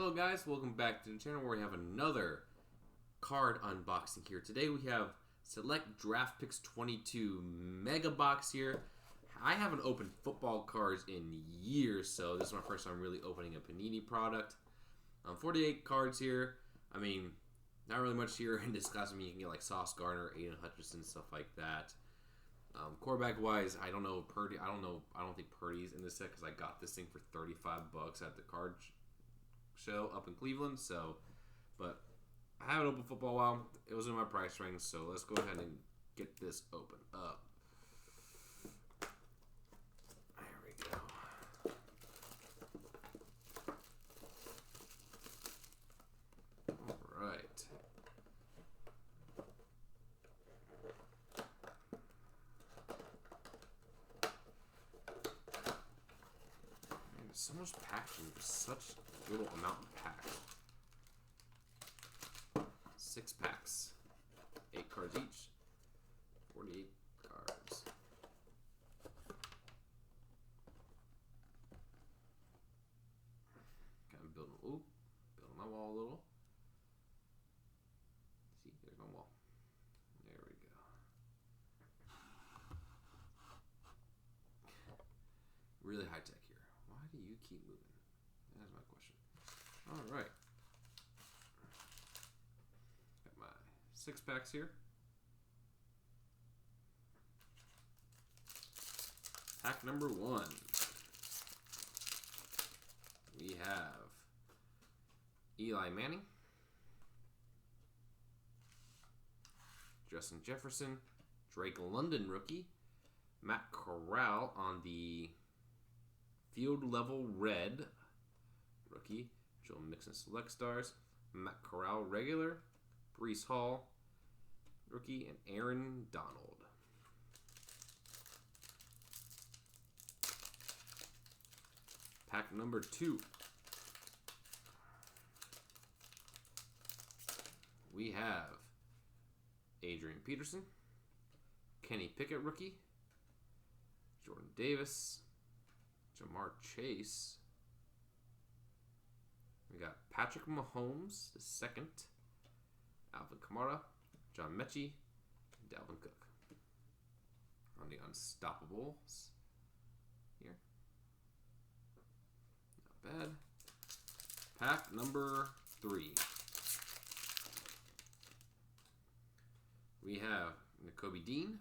Hello guys, welcome back to the channel where we have another card unboxing here. Today we have Select Draft Picks 22 Mega Box here. I haven't opened football cards in years, so this is my first time really opening a Panini product. 48 cards here. I mean, not really much here in this class. I mean, you can get like Sauce Gardner, Aiden Hutchinson, stuff like that. Quarterback wise, I don't know Purdy. I don't think Purdy's in this set because I got this thing for $35 at the card show up in Cleveland. So, but I haven't opened football in a while. It was in my price range, so let's go ahead and get this open up. There we go. All right. So much packaging for such little amount of pack. 6 packs. 8 cards each. 48 cards. Kind of building my wall a little. See, there's my wall. There we go. Really high tech here. Why do you keep moving? That's my question. All right. Got my 6 packs here. Pack number 1. We have Eli Manning, Justin Jefferson, Drake London rookie, Matt Corral on the Field Level Red rookie, Joe Mixon Select Stars, Matt Corral regular, Breece Hall rookie, and Aaron Donald. Pack number 2. We have Adrian Peterson, Kenny Pickett rookie, Jordan Davis, Jamar Chase. We got Patrick Mahomes the second, Alvin Kamara, John Mechie, and Dalvin Cook. On the Unstoppables here. Not bad. Pack number 3. We have Nakobe Dean,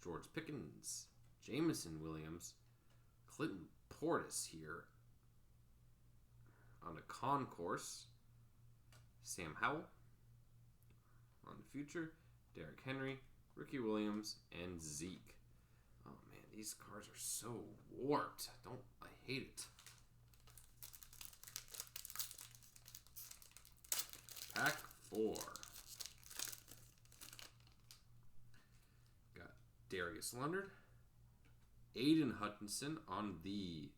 George Pickens, Jameson Williams, Clinton Portis here on the concourse, Sam Howell on the future, Derrick Henry, Ricky Williams, and Zeke. Oh man, these cards are so warped. I hate it. Pack 4. Got Darius Leonard, Aiden Hutchinson on the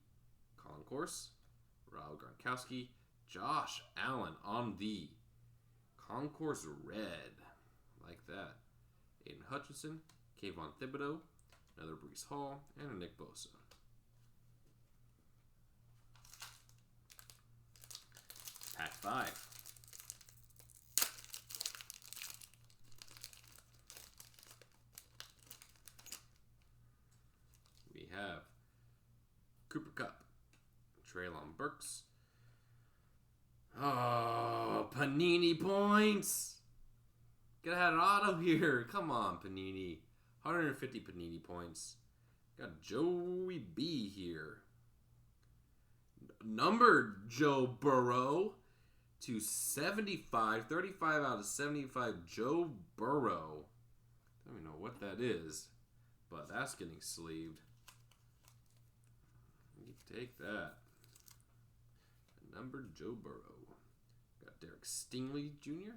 concourse, Rob Gronkowski, Josh Allen on the concourse red, like that. Aiden Hutchinson, Kayvon Thibodeau, another Breece Hall, and a Nick Bosa. Pack 5. We have Cooper Kupp, Treylon Burks. Oh, Panini points! Could have had an auto here. Come on, Panini. 150 Panini points. Got Joey B here. Numbered Joe Burrow to 75. 35 out of 75 Joe Burrow. I don't even know what that is, but that's getting sleeved. You take that. Numbered Joe Burrow. Got Derek Stingley Jr.,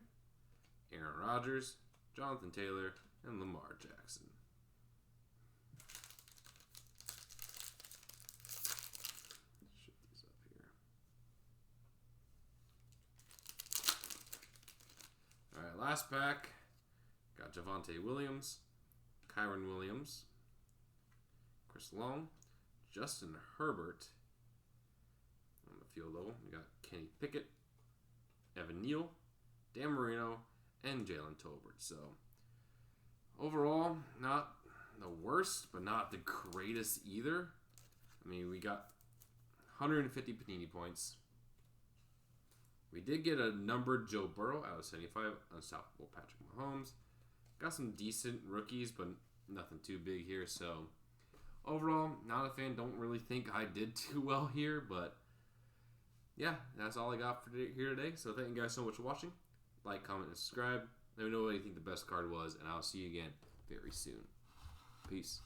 Aaron Rodgers, Jonathan Taylor, and Lamar Jackson. Shift these up here. Alright, last pack. Got Javonte Williams, Kyron Williams, Chris Long, Justin Herbert on the field level. We got Kenny Pickett, Evan Neal, Dan Marino, and Jalen Tolbert. So, overall, not the worst, but not the greatest either. I mean, we got 150 Panini points. We did get a numbered Joe Burrow out of 75, unstoppable Patrick Mahomes. Got some decent rookies, but nothing too big here. So, overall, not a fan. Don't really think I did too well here, but yeah, that's all I got for here today. So, thank you guys so much for watching. Like, comment, and subscribe. Let me know what you think the best card was, and I'll see you again very soon. Peace.